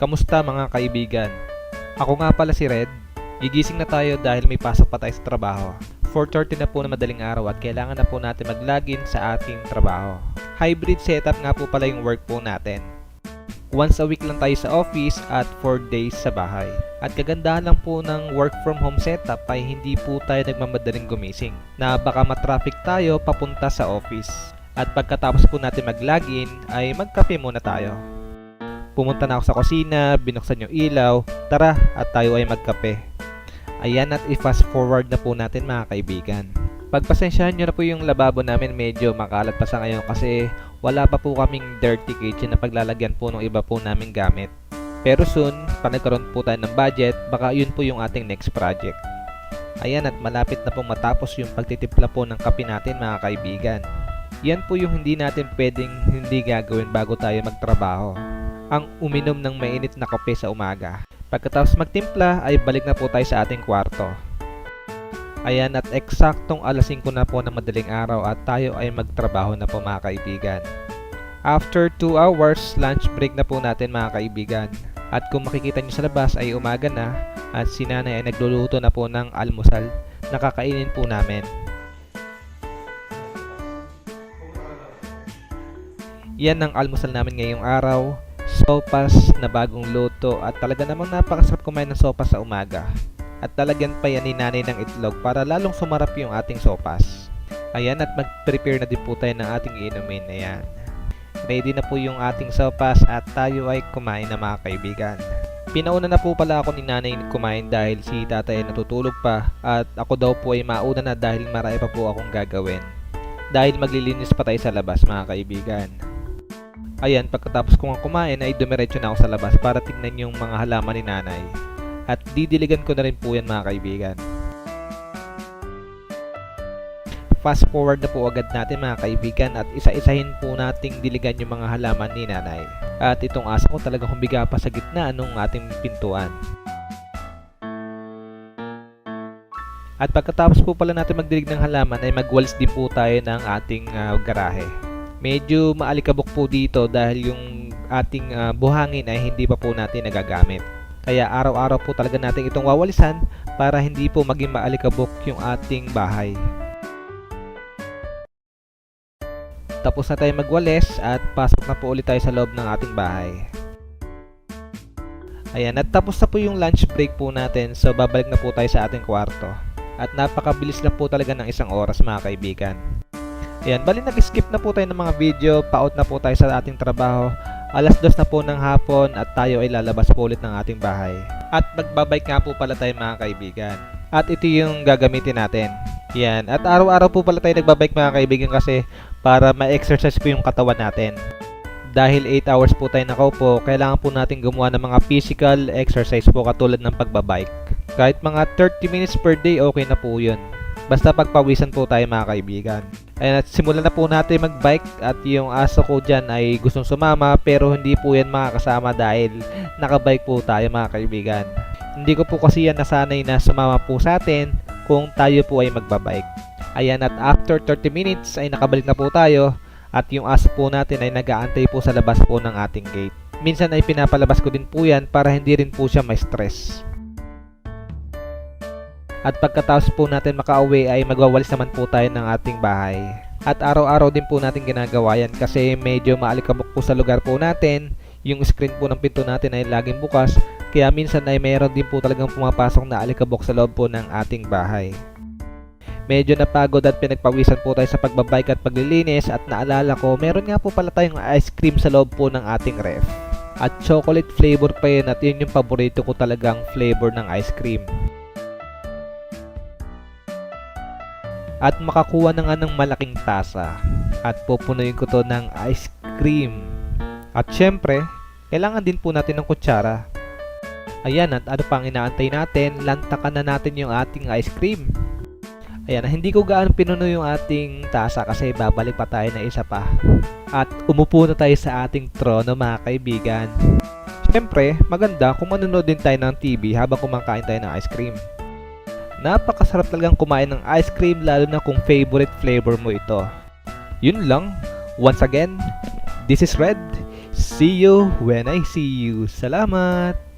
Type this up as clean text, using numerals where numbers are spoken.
Kamusta mga kaibigan? Ako nga pala si Red. Gigising na tayo dahil may pasok pa tayo sa trabaho. 4:30 na po na madaling araw at kailangan na po natin mag-login sa ating trabaho. Hybrid setup nga po pala yung work po natin. Once a week lang tayo sa office at 4 days sa bahay. At kagandahan lang po ng work from home setup ay hindi po tayo nagmamadaling gumising na baka matraffic tayo papunta sa office. At pagkatapos po natin mag-login ay magkape muna tayo. Pumunta na ako sa kusina, binuksan yung ilaw, tara at tayo ay magkape. Ayan at i-fast forward na po natin mga kaibigan. Pagpasensyahan nyo na po yung lababo namin, medyo makalat pa sa ngayon kasi wala pa po kaming dirty kitchen na paglalagyan po ng iba po naming gamit. Pero soon, pag nagkaroon po tayo ng budget, baka yun po yung ating next project. Ayan at malapit na pong matapos yung pagtitimpla po ng kape natin mga kaibigan. Yan po yung hindi natin pwedeng hindi gagawin bago tayo magtrabaho. Ang uminom ng mainit na kape sa umaga. Pagkatapos magtimpla ay balik na po tayo sa ating kwarto. Ayan at eksaktong alas 5 na po ng madaling araw at tayo ay magtrabaho na po mga kaibigan. After 2 hours, lunch break na po natin mga kaibigan. At kung makikita nyo sa labas ay umaga na at si nanay ay nagluluto na po ng almusal na kakainin po namin. Yan ang almusal namin ngayong araw. Sopas na bagong luto at talaga namang napakasarap kumain ng sopas sa umaga. At talagyan pa yan ni nanay ng itlog para lalong sumarap yung ating sopas. Ayan at mag-prepare na din po tayo ng ating inumin. Ayan. Ready na po yung ating sopas at tayo ay kumain na mga kaibigan. Pinauna na po pala ako ni nanay kumain dahil si tatay ay natutulog pa at ako daw po ay mauna na dahil marami pa po akong gagawin. Dahil maglilinis pa tayo sa labas mga kaibigan. Ayan, pagkatapos kong kumain ay dumiretso na ako sa labas para tignan yung mga halaman ni nanay. At didiligan ko na rin po yan mga kaibigan. Fast forward na po agad natin mga kaibigan at isa-isahin po nating diligan yung mga halaman ni nanay. At itong aso ko talagang humiga pa sa gitna ng ating pintuan. At pagkatapos po pala natin magdilig ng halaman ay magwalis din po tayo ng ating garahe. Medyo maalikabok po dito dahil yung ating buhangin ay hindi pa po natin nagagamit. Kaya araw-araw po talaga natin itong wawalisan para hindi po maging maalikabok yung ating bahay. Tapos na tayo magwalis at pasok na po ulit tayo sa loob ng ating bahay. Ayan, at tapos na po yung lunch break po natin, so babalik na po tayo sa ating kwarto. At napakabilis lang po talaga ng 1 oras mga kaibigan. Ayan, bali nag-skip na po tayo ng mga video, pa-out na po tayo sa ating trabaho. Alas 2 na po ng hapon at tayo ay lalabas po ulit ng ating bahay. At magbabike nga po pala tayo mga kaibigan. At ito yung gagamitin natin. Yan, at araw-araw po pala tayo nagbabike mga kaibigan kasi para ma-exercise po yung katawan natin. Dahil 8 hours po tayo nakaupo, kailangan po natin gumawa ng mga physical exercise po katulad ng pagbabike. Kahit mga 30 minutes per day, okay na po yun. Basta pagpawisan po tayo mga kaibigan. Ayan, at simulan na po natin magbike at yung aso ko dyan ay gustong sumama pero hindi po yan makakasama dahil nakabike po tayo mga kaibigan. Hindi ko po kasi yan nasanay na sumama po sa atin kung tayo po ay magbabike. Ayan, at after 30 minutes ay nakabalik na po tayo at yung aso po natin ay nag-aantay po sa labas po ng ating gate. Minsan ay pinapalabas ko din po yan para hindi rin po siya may stress. At pagkatapos po natin makauwi ay magwawalis naman po tayo ng ating bahay. At araw-araw din po natin ginagawa yan kasi medyo maalikabok po sa lugar po natin. Yung screen po ng pinto natin ay laging bukas. Kaya minsan ay mayroon din po talagang pumapasok na alikabok sa loob po ng ating bahay. Medyo napagod at pinagpawisan po tayo sa pagbabike at paglilinis at naalala ko meron nga po pala tayong ice cream sa loob po ng ating ref. At chocolate flavor pa yun at yun yung paborito ko talagang flavor ng ice cream. At makakuha na nga ng malaking tasa at pupunuin ko to ng ice cream. At syempre, kailangan din po natin ng kutsara. Ayan, at ano pang inaantay natin, lantakan na natin yung ating ice cream. Ayan, hindi ko gaano pinuno yung ating tasa kasi babalik pa tayo na isa pa. At umupo na tayo sa ating trono mga kaibigan. Syempre, maganda kung manonood din tayo ng TV habang kumakain tayo ng ice cream. Napakasarap talagang kumain ng ice cream lalo na kung favorite flavor mo ito. Yun lang. Once again, this is Red. See you when I see you. Salamat!